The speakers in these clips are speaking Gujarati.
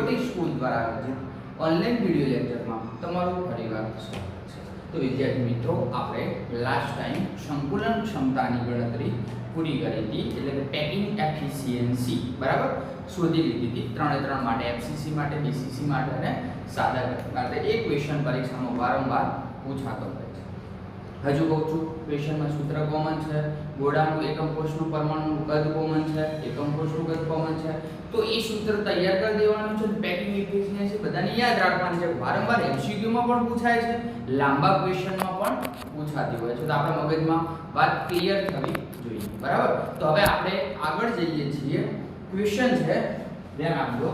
જ્યોતિ સ્કૂલ દ્વારા આયોજિત ઓનલાઈન વિડિયો લેક્ચરમાં તમારું ફરીવાર સ્વાગત છે। તો વિદ્યાર્થી મિત્રો, આપણે લાસ્ટ ટાઈમ સંકુલન ક્ષમતાની ગણતરી પૂરી કરી હતી, એટલે કે પેકિંગ એફિશિયન્સી બરાબર શોધી લીધી હતી 3 માટે, એફસીસી માટે, બીસીસી માટે અને સાદા ગણિત માટે। એક ક્વેશ્ચન પરીક્ષામાં વારંવાર પૂછાતો હોય છે। હજુ કહું છું, ક્વેશ્ચનમાં સૂત્ર કોમન છે, ગોળાનું એકમ કોષનું પરમાણુનું કદ કોમન છે, એકમ કોષનું કદ કોમન છે, તો એ સૂત્ર તૈયાર કરી દેવાનું છે। પેકિંગ એફિશિયન્સી બધાને યાદ રાખવાની છે, વારંવાર એમસીક્યુ માં પણ પૂછાય છે, લાંબા ક્વેશ્ચનમાં પણ પૂછાતી હોય છે, તો આપણા મગજમાં વાત ક્લિયર થવી જોઈએ બરાબર। તો હવે આપણે આગળ જઈએ છીએ। ક્વેશ્ચન છે, ધ્યાન આપજો।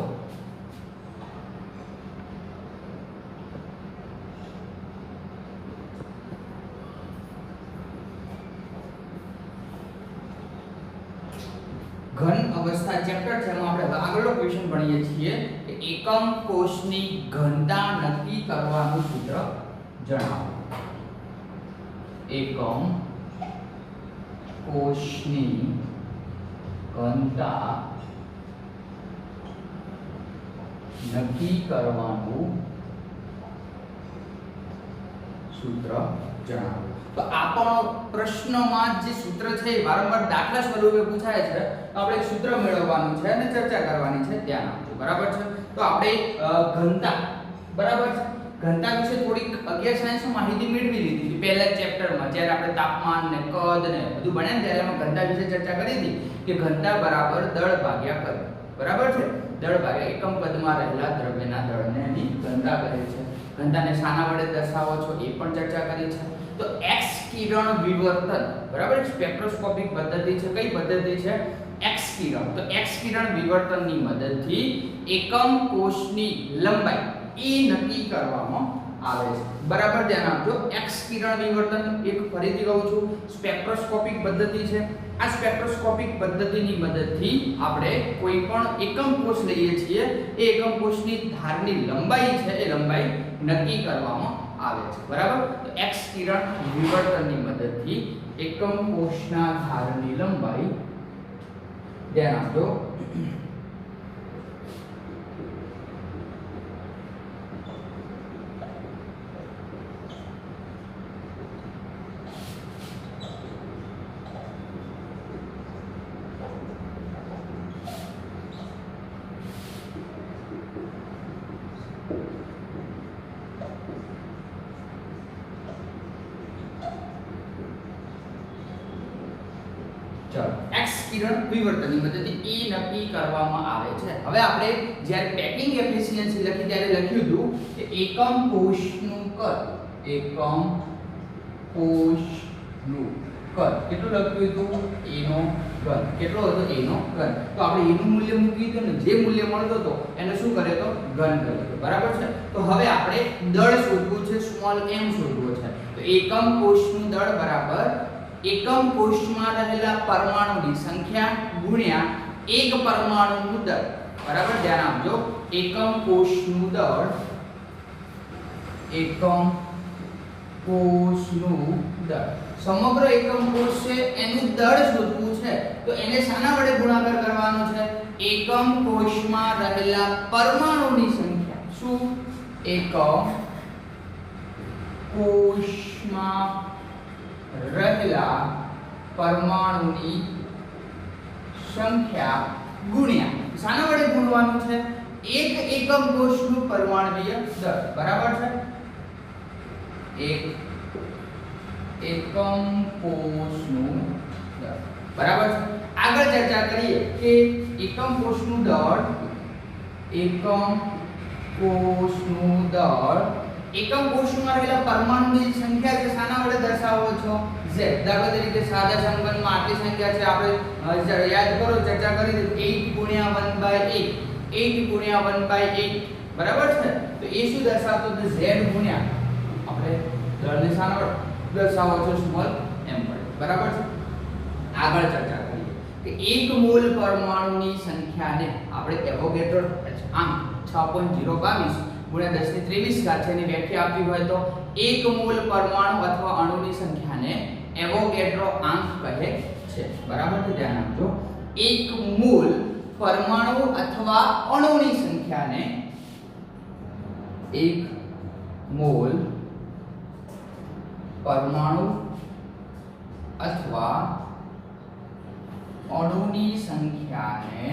ઘન અવસ્થા ચેપ્ટર છે, એમાં આપણે આગળનો ક્વેશ્ચન ભણીએ છીએ કે એકમ કોષની ઘનતા નક્કી કરવાનું સૂત્ર જણાવો। એકમ કોષની ઘનતા નક્કી કરવાનું સૂત્ર જણાવો। તો આ પણ પ્રશ્નમાં જે સૂત્ર છે એ વારંવાર દાખલા સ્વરૂપે પૂછાય છે, તો આપણે સૂત્ર મેળવવાનું છે અને ચર્ચા કરવાની છે, ધ્યાન આપજો બરાબર છે। તો આપણે ઘનતા બરાબર છે, ઘનતા વિશે થોડીક અગિયાર સાયન્સમાં માહિતી મેળવી લીધી હતી પહેલા ચેપ્ટરમાં, જ્યારે આપણે તાપમાન ને કદ ને બધું ભણ્યા ને ત્યારે એમાં ઘનતા વિશે ચર્ચા કરી હતી કે ઘનતા બરાબર દળ ભાગ્યા કદ બરાબર છે। દળ ભાગ્યા એકમ કદમાં રહેલા દ્રવ્યના દળને એની ઘનતા કહે છે। ઘનતાને શાના વડે દર્શાવો છો એ પણ ચર્ચા કરી છે। તો એક્સ કિરણ વિવર્તન બરાબર, સ્પેક્ટ્રોસ્કોપિક પદ્ધતિ છે, કઈ પદ્ધતિ છે? એક્સ કિરણ। તો એક્સ કિરણ વિવર્તનની મદદથી એકમ કોષની લંબાઈ એ નક્કી કરવામાં આવે છે બરાબર, ધ્યાન આપજો। એક્સ કિરણ વિવર્તન, એક ફરીથી કહું છું, સ્પેક્ટ્રોસ્કોપિક પદ્ધતિ છે। આ સ્પેક્ટ્રોસ્કોપિક પદ્ધતિની મદદથી આપણે કોઈ પણ એકમ કોષ લઈએ છીએ, એ એકમ કોષની ધારની લંબાઈ છે એ લંબાઈ નક્કી કરવામાં આવે છે બરાબર। તો એક્સ કિરણ વિવર્તનની મદદથી એકમ કોષના ધારની લંબાઈ, ધ્યાન આપજો, એક્સ કિરણ વિવર્તનની મદદથી એ નક્કી કરવામાં આવે છે। હવે આપણે જ્યારે પેકિંગ એફિશિયન્સી લખી ત્યારે લખ્યું હતું કે એકમ કોષનું કદ, એકમ કોષનું કદ કેટલું લખ્યું હતું? એનો ઘન કેટલો હતો? એનો ઘન। તો આપણે એનું મૂલ્ય મૂકી દીધું ને, જે મૂલ્ય મળતો હતો એને શું કરે તો ઘન કર્યો બરાબર છે। તો હવે આપણે દળ શોધવું છે, સ્મોલ m શોધવો છે। તો એકમ કોષનું દળ બરાબર એકમ કોષમાં રહેલા પરમાણુની સંખ્યા ગુણ્યા એક પરમાણુનું દળ બરાબર, ધ્યાન આપજો। એકમ કોષનું દળ, એકમ કોષનું દળ, સમગ્ર એકમ કોષ છે એનું દળ શોધવું છે, તો એને શાના વડે ગુણાકાર કરવાનો છે? એકમ કોષમાં રહેલા પરમાણુની સંખ્યા, શું? એકમ કોષમાં રહેલા પરમાણુની સંખ્યા ગુણ્યા શાના વડે ગુણવાનું છે? એક એકમ કોષનું પરમાણુય દળ બરાબર છે। એક એકમ કોષનું દળ બરાબર છે। આગળ ચર્ચા કરીએ કે એકમ કોષનું દળ, એકમ કોષનું દળ, એકમ કોષમાં રહેલા પરમાણુની સંખ્યા છે, શાના વડે દર્શાવો છો? z। દાખલા તરીકે સાદા સંબંધમાં આટલી સંખ્યા છે, આપણે યાદ કરો, ચર્ચા કરી દીધી 8 * 1/8, 8 * 1/8 બરાબર છે। તો એ શું દર્શાવતું હતું? z ગુણ્યા આપણે દળને શાના વડે દર્શાવો છો? સ્મોલ m વડે બરાબર છે। આગળ ચર્ચા કરીએ કે એક મોલ પરમાણુની સંખ્યાને આપણે એવોગેડ્રો આમ 6.022 ગુણ્યા 10⁻23 છે એની વ્યાખ્યા આપી હોય તો એક મોલ પરમાણુ અથવા અણુની સંખ્યાને એવોગેડ્રો આંક કહે છે બરાબર છે, ધ્યાન આપજો। એક મોલ પરમાણુ અથવા અણુની સંખ્યાને 1 મોલ પરમાણુ અથવા અણુની સંખ્યાને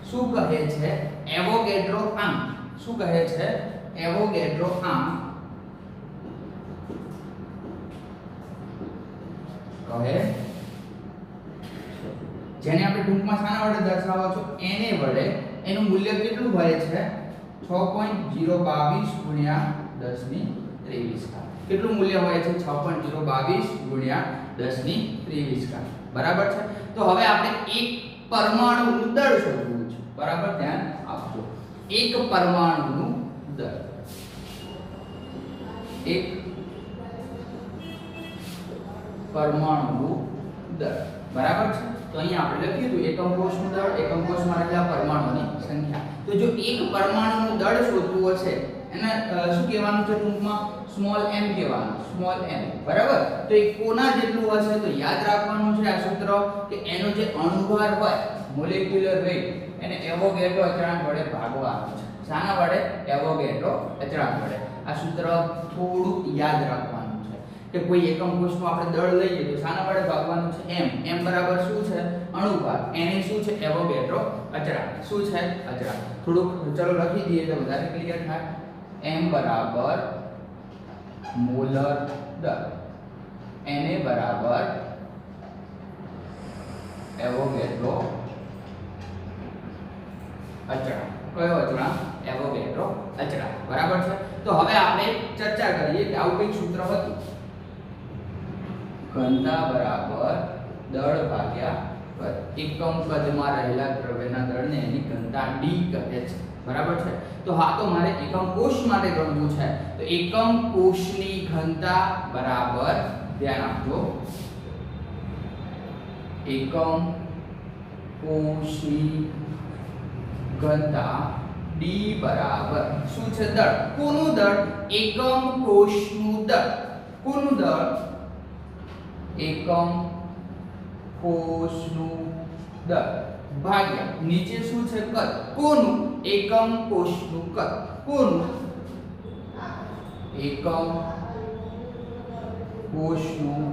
શું કહે છે? એવોગેડ્રો આંક. શું કહે છે? એવોગેડ્રો આંક કહે, જેને આપણે ટૂંકમાં શાના વડે દર્શાવો છો? એને વડે. એનું મૂલ્ય કેટલું હોય છે? 6.022 ગુણ્યા 10 ની 23 ઘાત. કેટલું મૂલ્ય હોય છે? 6.022 ગુણ્યા 10 ની 23 ઘાત. બરાબર છે. તો હવે આપણે એક પરમાણુનું દળ શોધવું છે. બરાબર, ધ્યાન આપજો. એક પરમાણુનું દળ, એક પરમાણુનું દળ. બરાબર છે. તો અહીંયા આપણે લખ્યું હતું એકમ કોષનું દળ, એકમ કોષમાં રહેલા પરમાણુની સંખ્યા. તો જો એક પરમાણુનું દળ શોધવું હશે, એને શું કહેવાનું છે? ટૂંકમાં સ્મોલ m કહેવાનું. Small m. બરાબર. તો એ કોના જેટલું હશે? તો યાદ રાખવાનું છે આ સૂત્ર કે એનો જે અણુભાર હોય, મોલેક્યુલર વેઇટ, એને એવોગેડ્રો અચળાંક વડે ભાગવાનું છે. શાના વડે? એવોગેડ્રો અચળાંક વડે. આ સૂત્ર થોડું યાદ રાખવાનું છે કે કોઈ એકમ કોષનું આપણે દળ લઈએ તો શાના વડે ભાગવાનું છે? m. m બરાબર શું છે? અણુભાર. એને શું છે? એવોગેડ્રો અચળાંક. શું છે? અચળાંક. થોડુંક ચલો લખી દઈએ તો વધારે ક્લિયર થાય. m બરાબર મોલર દળ, Na બરાબર એવોગેડ્રો અચળાંક. કયો અચળાંક? એવોગેડ્રો અચળાંક. બરાબર છે. તો હવે આપણે ચર્ચા કરીએ કે આવું કઈ સૂત્ર હતું. ઘનતા બરાબર દળ ભાગ્યા કદ. એકમ કદમાં રહેલા દ્રવ્યના દળને એની ઘનતા d કહે છે. બરાબર છે. તો હા, તો મારે એકમ કોષ માટે ગણવું છે. તો એકમ કોષની ઘનતા બરાબર, ધ્યાન આપજો, એકમ કોષની ઘનતા d બરાબર શું છે? દળ. કોનું દળ? એકમ કોષનું દળ. કોનું દળ? એકમ કોષનું દળ ભાગ્યા નીચે શું છે? કદ. કોનું? એકમ કોષનું કદ. કોનું? એકમ કોષનું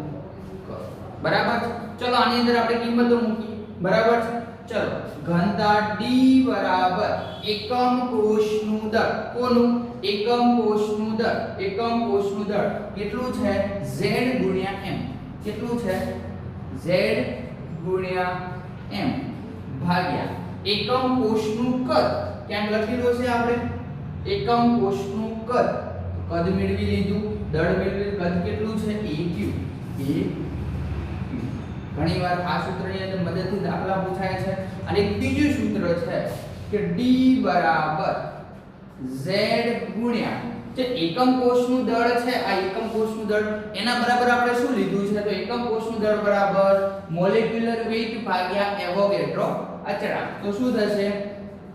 કદ. બરાબર છે. ચલો આની અંદર આપણે કિંમતો મૂકીએ. બરાબર છે. ચલો ઘનતા d બરાબર એકમ કોષનું દળ. કોનું? એકમ કોષનું દળ. એકમ કોષનું દળ કેટલું છે? z ગુણ્યા m. કેટલું છે? z ગુણ્યા m ભાગ્યા એકમ કોષનું કદ. ક્યાં લખેલું છે આપણે? એકમ કોષનું કદ. કદ મેળવી લીધું, દળ મેળવી. કદ કેટલું છે? aq. ઘણીવાર આ સૂત્રની અંદર મદદથી દાખલા પૂછાય છે. અને એક બીજું સૂત્ર છે કે d બરાબર z ગુણ્યા જે એકમ કોષનું દળ છે, આ એકમ કોષનું દળ એના બરાબર આપણે શું લીધું છે? તો એકમ કોષનું દળ બરાબર મોલેક્યુલર વેઇટ ભાગ્યા એવોગેડ્રો અચળાંક. તો શું થશે?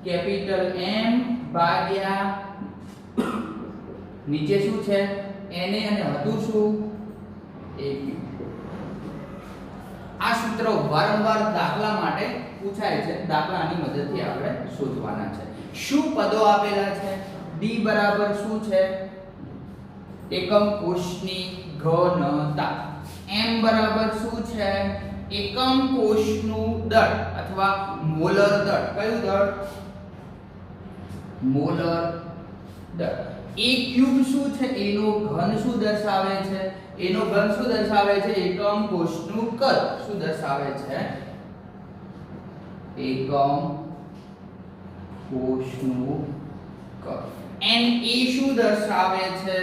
કેપિટલ M ભાગ્યા નીચે શું છે? Na અને હતું શું? aq. આ સૂત્ર વારંવાર દાખલા માટે પૂછાય છે. દાખલાની મદદથી આપણે શોધવાના છે. શું પદો આપેલા છે? d બરાબર શું છે? એકમ કોષની ઘનતા. m બરાબર શું છે? એકમ કોષનું દળ અથવા મોલર દળ. કયું દળ? મોલર દળ. a ક્યુબ શું છે? એનો ઘન શું દર્શાવે છે? એનો ઘન શું દર્શાવે છે? એકમ કોષનું કદ. શું દર્શાવે છે? એકમ કોષનું કદ. Na શું દર્શાવે છે?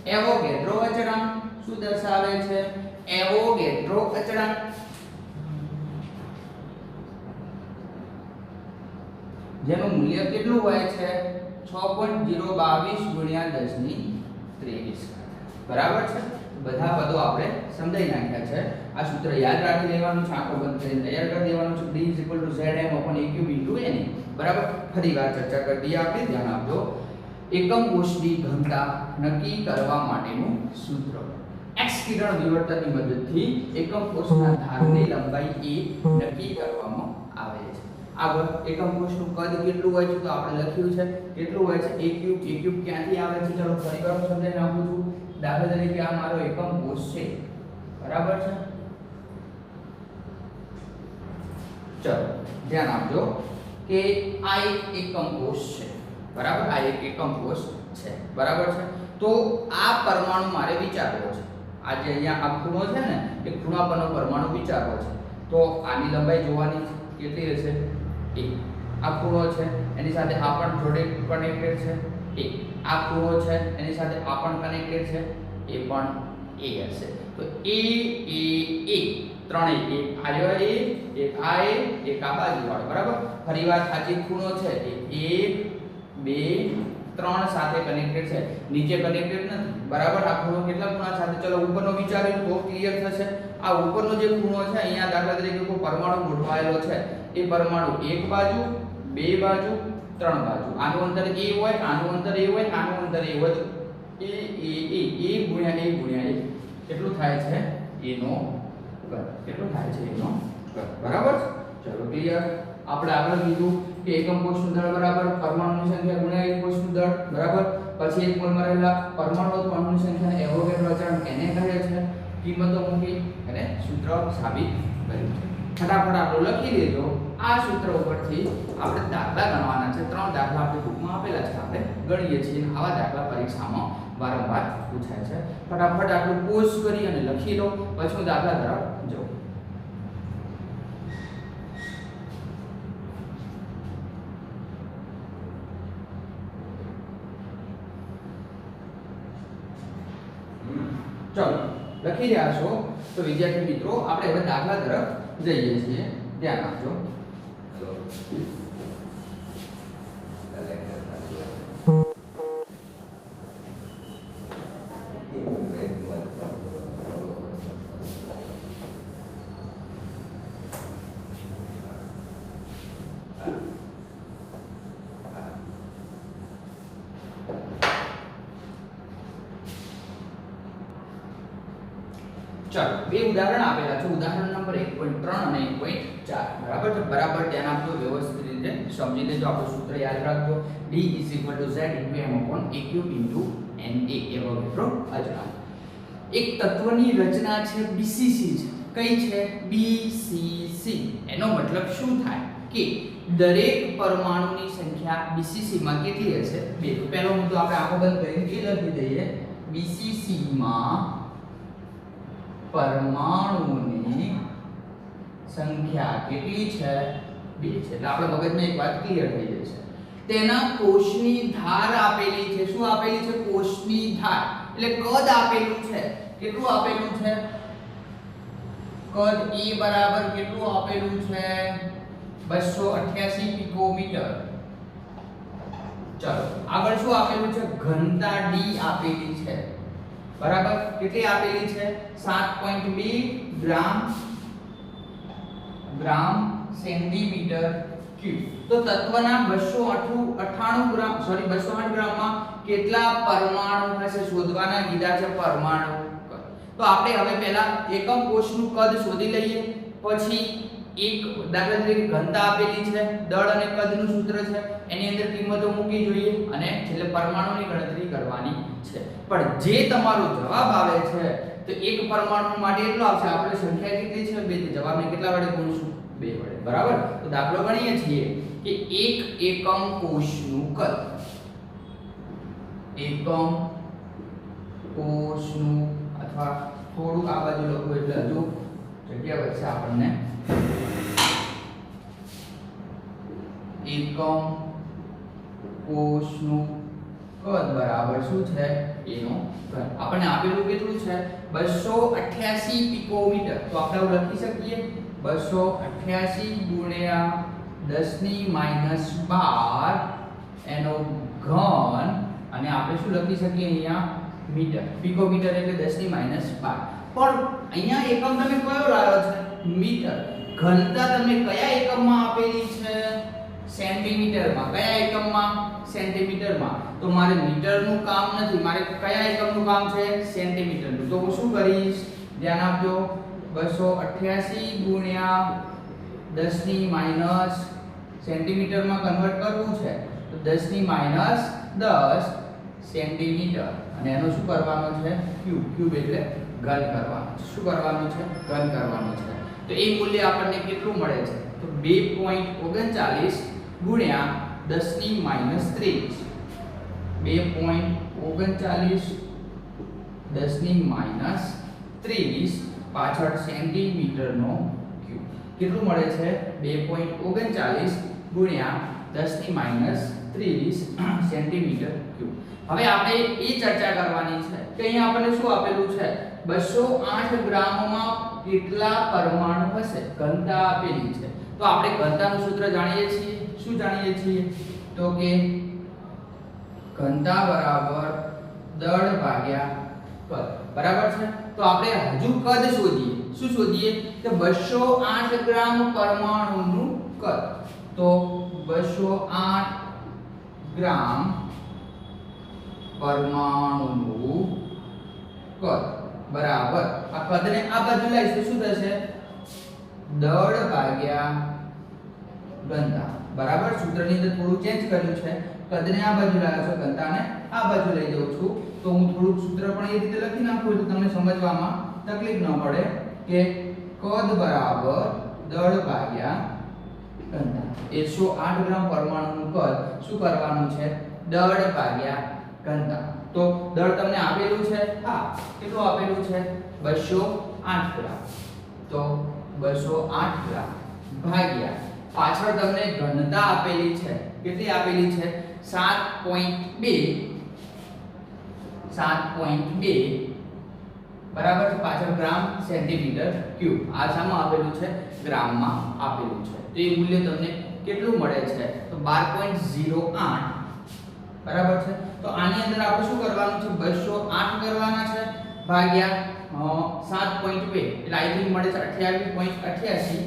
એવોગેડ્રો અચળાંક. શું દર્શાવે છે? એવોગેડ્રો અચળાંક. જેનું મૂલ્ય કેટલું હોય છે? 6.022 ગુણ્યા 10 ની 23. બરાબર છે. બધા પદો આપણે સમજાઈ નાખ્યા છે. આ સૂત્ર યાદ રાખી લેવાનું છે. આંખો બંધ કરીને તૈયાર કરી દેવાનું છે. d zm/aq * na. બરાબર. ફરીવાર ચર્ચા કરી દઈએ આપણે. ધ્યાન આપજો. એકમ કોષની ઘનતા નક્કી કરવા માટેનું સૂત્ર. x કિરણ વિવર્તનની મદદથી એકમ કોષના ધારની લંબાઈ a નક્કી કરવામાં આવે છે. આગળ એકમ કોષનું કદ કેટલું હોય છે તો આપણે લખ્યું છે કેટલું હોય છે a ક્યુબ ક્યાંથી આવે છે ચલો ફરીવાર હું સમજાવી નાખું છું દાખલા તરીકે આ મારો એકમ કોષ છે બરાબર છે ચલો ધ્યાન આપજો કે આ એક એકમ કોષ છે બરાબર આ એક એકમ કોષ છે બરાબર છે તો આ પરમાણુ મારે વિચારવો છે આ જે અહીંયા આ ખૂણો છે ને એ ખૂણા પરનો પરમાણુ વિચારવો છે તો આની લંબાઈ જોવાની કેટલી હશે a આ ખૂણો છે એની સાથે આ પણ જોડે કનેક્ટેડ છે a આ ખૂણો છે એની સાથે આ પણ કનેક્ટેડ છે એ પણ a હશે તો a ત્રણેય એક આયો a એક આ a એક આ બાજુવાળો બરાબર ફરીવાર આ જે ખૂણો છે એ 1 2 3 સાથે કનેક્ટેડ છે નીચે કનેક્ટેડ નથી બરાબર આ ખૂણો કેટલા ખૂણા સાથે ચલો ઉપરનો વિચાર્યું તો ક્લિયર થશે આ ઉપરનો જે ખૂણો છે અહીંયા દાખલા તરીકે કોઈ પરમાણુ ગોઠવાયેલો છે એ પરમાણુ એક બાજુ બે બાજુ ત્રણ બાજુ આનું અંતર a હોય આનું અંતર a હોય આનું અંતર a હોય તો a ગુણ્યા a ગુણ્યા a કેટલું થાય છે a નો કદ કેટલું થાય છે a નો કદ બરાબર ચલો ક્લિયર આપણે આગળ કીધું કે એકમ કોષનું દળ બરાબર પરમાણુની સંખ્યા ગુણ્યા એક કોષનું દળ બરાબર પછી એક મોલમાં રહેલા પરમાણુ અથવા અણુની સંખ્યાને એવોગેડ્રો અચળાંક એને કહે છે કિંમતો મૂકી અને સૂત્ર સાબિત કર્યું છે ફટાફટ આપણે લખી લેજો આ સૂત્ર ઉપરથી આપણે દાખલા ગણવાના છે ત્રણ દાખલા આપણી બુકમાં આપેલા છે આપણે ગણીએ છીએ આવા દાખલા પરીક્ષામાં વારંવાર પૂછાય છે ફટાફટ આપણે પોઝ કરી અને લખી લો પછી હું દાખલા તરફ જાઉં ચલો લખી રહ્યા છો તો વિદ્યાર્થી મિત્રો આપણે હવે દાખલા તરફ જઈએ છીએ ધ્યાન આપજો ચાલો બે ઉદાહરણ આપેલા છે ઉદાહરણ નંબર 1.3 અને 1.4 બરાબર છે બરાબર ધ્યાન આપજો વ્યવસ્થિત રીતે સમજી લેજો આપણું સૂત્ર યાદ રાખજો D z m/a³ na Avogadro અચળાંક એક તત્વની રચના છે BCC છે કઈ છે BCC એનો મતલબ શું થાય કે દરેક પરમાણુની સંખ્યા BCC માં કેટલી હશે બે તો પહેલો મુદ્દો આપણે આંખો બંધ કરીને લખી દઈએ BCC માં પરમાણુની સંખ્યા કેટલી છે 2 છે એટલે આપણે મગજમાં એક વાત ક્લિયર થઈ જશે તેના કોષની ધાર આપેલી છે શું આપેલી છે કોષની ધાર એટલે કદ આપેલું છે કેટલું આપેલું છે કદ E બરાબર કેટલું આપેલું છે 288 પિકોમીટર ચલો આગળ શું આપેલું છે ઘનતા D આપેલી છે બરાબર કેટલી આપેલી છે 7.2 ગ્રામ સેન્ટીમીટર ક્યુબ તો તત્વના 298 ગ્રામમાં કેટલા પરમાણુ હશે શોધવાના કીધા છે પરમાણુ તો આપણે હવે પહેલા એકમ કોષનું કદ શોધી લઈએ પછી એક દાખલા તરીકે ઘનતા આપેલી છે દળ અને કદનું સૂત્ર છે એની અંદર કિંમતો મૂકી જોઈએ અને છેલ્લે પરમાણુની ગણતરી કરવાની છે પણ જે તમારો જવાબ આવે છે તો એક પરમાણુ માટે એટલો આવશે આપણે સંખ્યા કેટલી છે 2 જવાબને કેટલા વડે ગુણીશું 2 વડે બરાબર તો દાખલો ગણીએ છીએ કે એક એકમ કોષનું કદ એકમ કોષનું અથવા થોડું આ બાજુ લખો એટલે હજુ જગ્યા વધશે આપણને એકમ કોષનું કદ બરાબર શું છે એનો કદ આપણને આપેલું કેટલું છે 288 પિકોમીટર તો આપણે આવું લખી શકીએ 288 ગુણ્યા 10⁻12 એનો ઘન અને આપણે શું લખી શકીએ અહીંયા મીટર પિકોમીટર એટલે 10⁻12 પણ અહીંયા એકમ તમે કયો લાવ્યો છે મીટર ઘનતા તમને કયા એકમમાં આપેલી છે સેન્ટીમીટરમાં કયા એકમમાં સેન્ટીમીટરમાં તો મારે મીટરનું કામ નથી મારે કયા એકમનું કામ છે સેન્ટીમીટરનું તો હું શું કરીશ ધ્યાન આપજો 288 ગુણ્યા 10⁻12 સેન્ટીમીટરમાં કન્વર્ટ કરવું છે તો 10 ની માઈનસ 10 સેન્ટીમીટર અને એનો શું કરવાનો છે ક્યુબ એટલે ઘન કરવાનો છે શું કરવાનું છે ઘન કરવાનું છે તો એ મૂલ્ય આપણને કેટલું મળે છે તો 2.39 ગુણ્યા 10 ની માઈનસ 23 2.39 10 ની માઈનસ 23 પાછળ સેન્ટીમીટરનો ક્યુબ કેટલું મળે છે 2.39 ગુણ્યા 10 ની માઈનસ 23 સેન્ટીમીટર ક્યુબ હવે આપણે એ ચર્ચા કરવાની છે કે અહીંયા આપણને શું આપેલું છે 208 ગ્રામમાં કેટલા પરમાણુ હશે ઘનતા આપેલી છે તો આપણે ઘનતાનું સૂત્ર જાણીએ છીએ શું જાણીએ છીએ તો કે ઘનતા બરાબર દળ ભાગ્યા કદ બરાબર છે તો આપણે હજુ કદ શોધીએ શું શોધીએ કે 208 ગ્રામ પરમાણુનું કદ તો 208 ગ્રામ પરમાણુનું કદ બરાબર આ કદને આ બાજુ લાવીશું શું થશે દળ ભાગ્યા ઘનતા બરાબર સૂત્રની અંદર થોડું ચેન્જ કર્યું છે કદને આ બાજુ લાવ્યો છો ઘનતાને આ બાજુ લઈ જાઉં છું તો હું થોડું સૂત્ર પણ એ રીતે લખી નાખું તો તમને સમજવામાં તકલીફ ન પડે કે કદ બરાબર દળ ભાગ્યા ઘનતા 108 ગ્રામ પરમાણુનું કદ શું કરવાનું છે દળ ભાગ્યા ઘનતા તો દળ તમને આપેલું છે હા કેટલું આપેલું છે 208 ગ્રામ તો 208 ગ્રામ ભાગ્યા પાછળ તમને ઘનતા આપેલી છે કેટલી આપેલી છે 7.2 બરાબર છે પાછળ ગ્રામ સેન્ટીમીટર ક્યુબ આ શામાં આપેલું છે ગ્રામમાં આપેલું છે તો એ મૂલ્ય તમને કેટલું મળે છે તો 12.08 બરાબર છે તો આની અંદર આપણે શું કરવાનું છે 208 કરવાના છે ભાગ્યા 7.2 એટલે આઈ થિંક મળે છે 28.88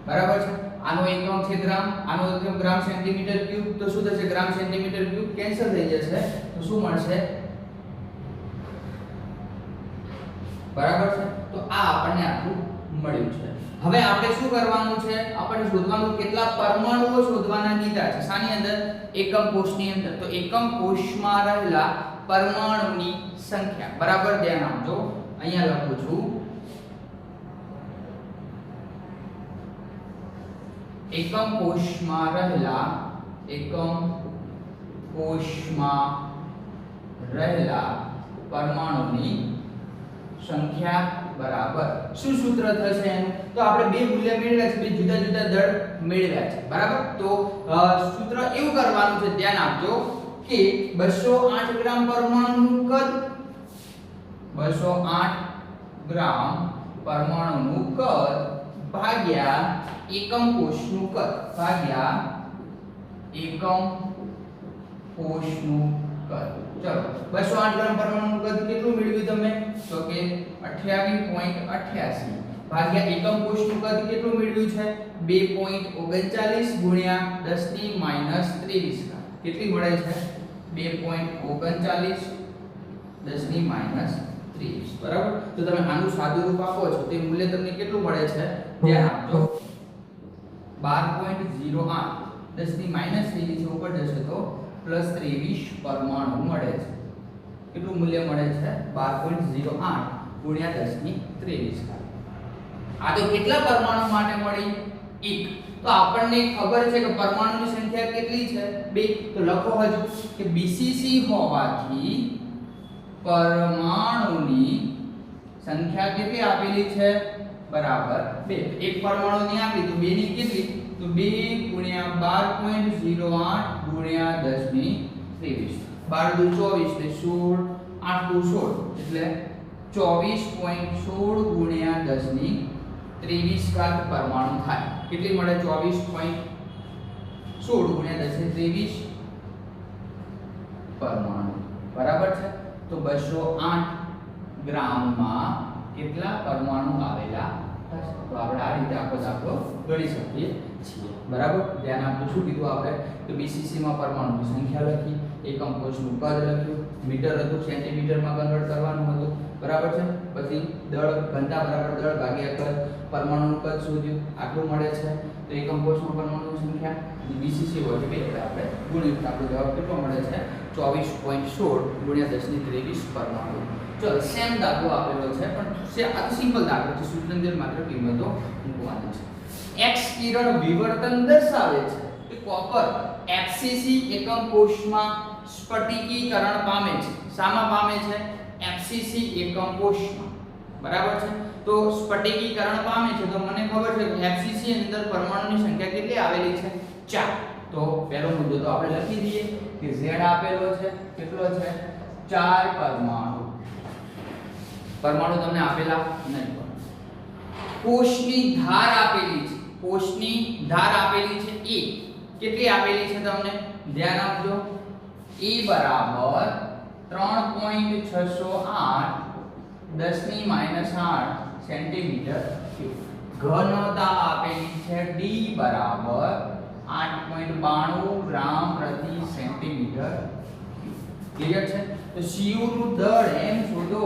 બરાબર છે આનો એકમ છે ગ્રામ આનો એકમ ગ્રામ સેન્ટીમીટર ક્યુબ તો શું થશે ગ્રામ સેન્ટીમીટર ક્યુબ કેન્સલ થઈ જશે તો શું મળશે બરાબર છે તો આ આપણને આટલું મળ્યું છે હવે આપણે શું કરવાનું છે આપણે શોધવાનું કેટલા પરમાણુઓ શોધવાના કીધા છે શાની અંદર એકમ કોષની અંદર તો એકમ કોષમાં રહેલા પરમાણુની સંખ્યા બરાબર ધ્યાન આપજો અહીંયા લખું છું એકમ કોષમાં રહેલા પરમાણુની સંખ્યા બરાબર શું સૂત્ર થશે એનું તો આપણે બે મૂલ્ય મેળવ્યા છે બે જુદા જુદા દળ મેળવ્યા છે બરાબર તો સૂત્ર એવું કરવાનું છે ધ્યાન આપજો કે 208 ગ્રામ પરમાણુનું કદ 208 ગ્રામ પરમાણુનું કદ ભાગ્યા એકમ કોષનું કદ ભાગ્યા એકમ કોષનું કદ ચલો 208 ગ્રામ પરમાણુનું કદ કેટલું મેળવ્યું તમે તો કે 28.88 ભાગ્યા એકમ કોષનું કદ કેટલું મેળવ્યું છે 2.39 ગુણ્યા 10 ની માઈનસ 23 કેટલી મળે છે 2.39 10 ની માઈનસ 23 બરાબર તો તમે આનું સાદું રૂપ આપો છો તે મૂલ્ય તમને કેટલું મળે છે ધ્યાન આપજો 12.08 10 ની માઈનસ 23 ઉપર જશે તો પ્લસ 23 પરમાણુ મળે છે કેટલું મૂલ્ય મળે છે 12.08 ગુણ્યા 10 ની 23 આ તો કેટલા પરમાણુ માટે મળી 1 તો આપણને ખબર છે કે પરમાણુની સંખ્યા કેટલી છે 2 તો લખો હજુ કે BCC હોવાથી પરમાણુની સંખ્યા કેટલી આપેલી છે બરાબર 2 એક પરમાણુ ની આપી તો 2 ની કેટલી તો 2 ગુણ્યા 12.08 ગુણ્યા 10 ની 23 12 દુ 24 ને 16 8 દુ 16 એટલે 24.16 ગુણ્યા 10 ની 23 ઘાત પરમાણુ થાય કેટલી મળે 24.16 ગુણ્યા 10 ની 23 પરમાણુ બરાબર છે તો 208 ગ્રામમાં કેટલા પરમાણુ આવેલા હશે તો આપણે આ રીતે આખો દાખલો ગણી શકીએ છીએ બરાબર ધ્યાન આપજો શું કીધું આપણે તો BCC માં પરમાણુની સંખ્યા લખી એકમ કોષનું કદ લખ્યું મીટર હતું સેન્ટીમીટરમાં કન્વર્ટ કરવાનું હતું બરાબર છે પછી દળ ઘનતા બરાબર દળ ભાગ્યા કદ પરમાણુનું કદ શોધ્યું આટલું મળે છે તો એકમ કોષમાં પરમાણુની સંખ્યા BCC હોય એટલે આપણે ગુણ્યું આપણો જવાબ કેટલો મળે છે 24.16 ગુણ્યા 1023 પરમાણુ. ચલો સેમ દાખલો આપેલો છે પણ આ તો સિમ્પલ દાખલો છે, સૂત્રની અંદર માત્ર કિંમતો મૂકવાની છે. x કિરણ વિવર્તન દર્શાવે છે કે કોપર FCC એકમ કોષમાં સ્ફટિકીકરણ પામે છે. શામાં પામે છે? FCC એકમ કોષમાં. બરાબર છે. તો સ્ફટિકીકરણ પામે છે તો મને ખબર છે કે FCC ની અંદર પરમાણુની સંખ્યા કેટલી આવેલી છે? 4. તો પહેલો મુદ્દો તો આપણે લખી દઈએ કે Z આપેલો છે કેટલો છે? 4 પરમાણુ. પરમાણુ તમને આપેલા નહીં. કોષની ધાર આપેલી છે. કોષની ધાર આપેલી છે E. કેટલી આપેલી છે તમને? ધ્યાન આપજો. E બરાબર 3.608 10⁻8 સેન્ટીમીટર ક્યુબ. ઘનતા આપેલી છે D બરાબર 8.92 ગ્રામ પ્રતિ સેન્ટીમીટર ક્યુબ. ક્લિયર છે? તો CU નું દળ m શોધો.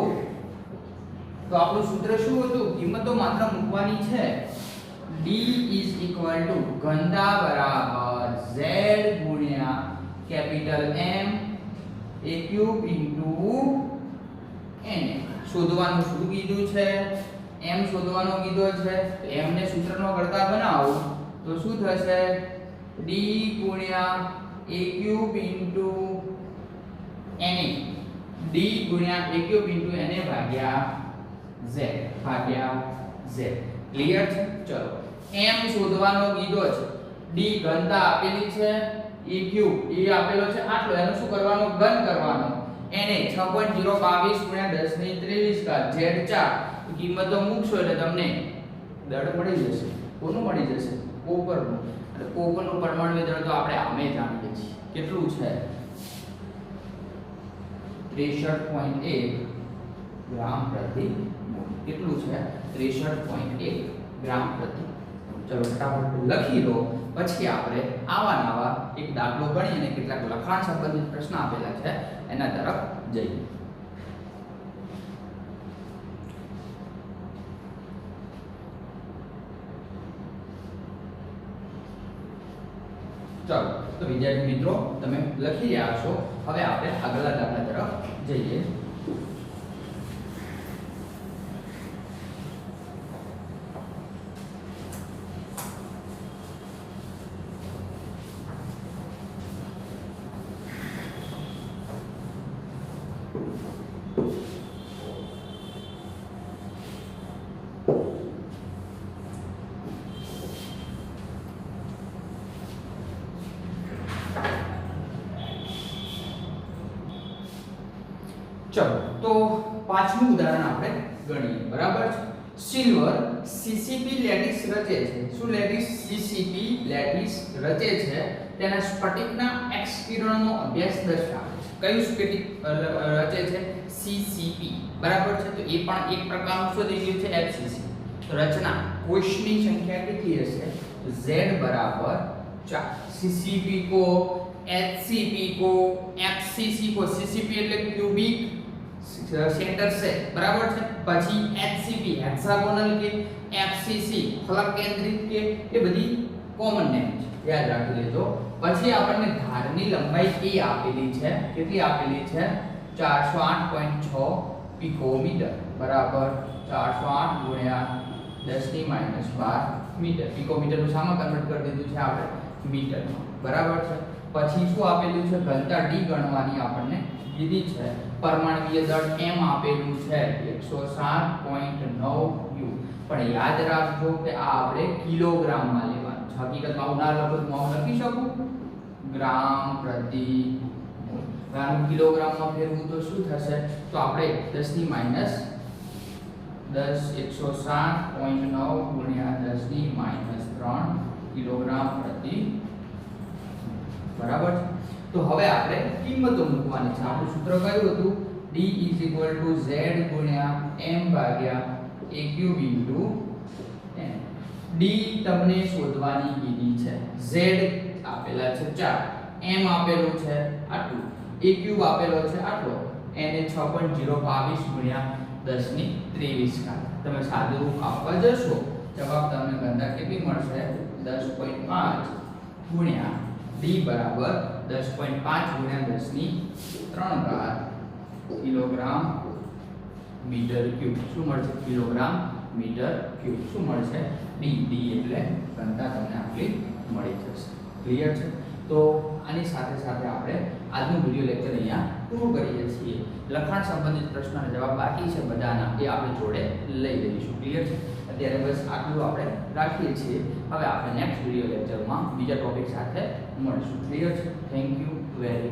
તો આપણું સૂત્ર શું હતું? કિંમતો માત્ર મૂકવાની છે. D ઘનતા બરાબર Z ગુણ્યા capital M a cube n. શોધવાનું શું કીધું છે? m શોધવાનો કીધો છે. તો m ને સૂત્રનો કરતા બનાવો તો શું થશે? D ગુણ્યા a ક્યુબ na. D ગુણ્યા a ક્યુબ na ભાગ્યા z. ક્લિયર છે? ચલો m શોધવાનો કીધો છે. D ઘનતા આપેલી છે, e ક્યુબ એ આપેલો છે આટલો, એનો શું કરવાનો? ઘન કરવાનો. na 6.022 ગુણ્યા 10⁻23 ઘાત z4. કિંમતો મૂકશો એટલે તમને દળ મળી જશે. કોનું મળી જશે? કોપરનું. એટલે કોપરનું પરમાણુ દળ તો આપણે આમે જાણીએ છીએ. કેટલું છે? 63.1 ગ્રામ પ્રતિ મોલ. કેટલું છે? 63.1 ગ્રામ પ્રતિ. ચલો ફટાફટ લખી લો. પછી આપણે આવા નવા એક દાખલો ગણી અને કેટલાક લખાણ સંબંધિત પ્રશ્ન આપેલા છે એના તરફ જઈએ. ચાલો તો વિદ્યાર્થી મિત્રો તમે લખી રહ્યા છો. હવે આપણે આગળના દાખલા તરફ જઈએ. ચલો તો પાંચમું ઉદાહરણ આપણે ગણીએ. બરાબર છે. સિલ્વર CCP લેટિસ રચે છે. શું લેટિસ? CCP લેટિસ રચે છે. તેના સ્ફટિકના X કિરણનો અભ્યાસ દર્શાવે છે. કયું સ્ફટિક રચે છે? CCP. બરાબર છે. તો એ પણ એક પ્રકારનું શું થઈ ગયું છે? FCC. તો રચના કોષની સંખ્યા કેટલી હશે? Z બરાબર 4. CCP को HCP को FCC को CCP એટલે ક્યુબિક सेंटर से. बराबर છે. પછી HCP हेक्सागोनल के, FCC ફલક કેન્દ્રિત કે, એ બધી કોમન નેમ છે, યાદ રાખી લેજો. પછી આપણને ધારની લંબાઈ A આપેલી છે. કેટલી આપેલી છે? 408.6 પિકોમીટર. બરાબર 408 ગુણ્યા 10⁻12 મીટર. પિકોમીટર નું શામાં કન્વર્ટ કરી દીધું છે આપણે? મીટરમાં. બરાબર છે. પછી શું આપેલું છે? ઘનતા D ગણવાની આપણને કીધી છે. પરમાણુય દળ m આપેલું છે 107.9 u. પણ યાદ રાખજો કે આ આપણે કિલોગ્રામમાં લેવાનું છે. હકીકતમાં હું ના લખું તો હું લખી શકું ગ્રામ પ્રતિ મોલ. આનું કિલોગ્રામમાં ફેરવું તો શું થશે? તો આપણે 10⁻10 107.9 ગુણ્યા 10⁻3 કિલોગ્રામ પ્રતિ. બરાબર છે. તો હવે આપણે કિંમતો મૂકવાની છે. આપણું સૂત્ર કયું હતું? D Z ગુણ્યા m ભાગ્યા a ક્યુબ n. D તમને શોધવાની કીધી છે. Z આપેલા છે 4, m આપેલું છે આટલું, a ક્યુબ આપેલો છે આટલો, n એ 6.022 ગુણ્યા 10⁻23 ઘાત. તમે સાદુરૂપ આપવા જશો જવાબ તમને ગણતા કેટલી મળશે? 10.5 ગુણ્યા d બરાબર 10.5 ગુણ્યા 10 ની 3 ઘાત કિલોગ્રામ મીટર ક્યુબ. શું મળશે? Kilogram metre cube. શું મળશે? d. d એટલે ઘનતા તમને આટલી મળી જશે. ક્લિયર છે? તો આની સાથે સાથે આપણે આજનું વિડિયો લેક્ચર અહીંયા પૂરું કરીએ છીએ. લખાણ સંબંધિત પ્રશ્નોના જવાબ બાકી છે બધાના, એ આપણે જોડે લઈ લઈશું. ક્લિયર છે? અત્યારે બસ આટલું આપણે રાખીએ છીએ. હવે આપણે નેક્સ્ટ વિડિયો લેક્ચરમાં બીજા ટોપિક સાથે મળીશું. ક્લિયર છે? Thank you very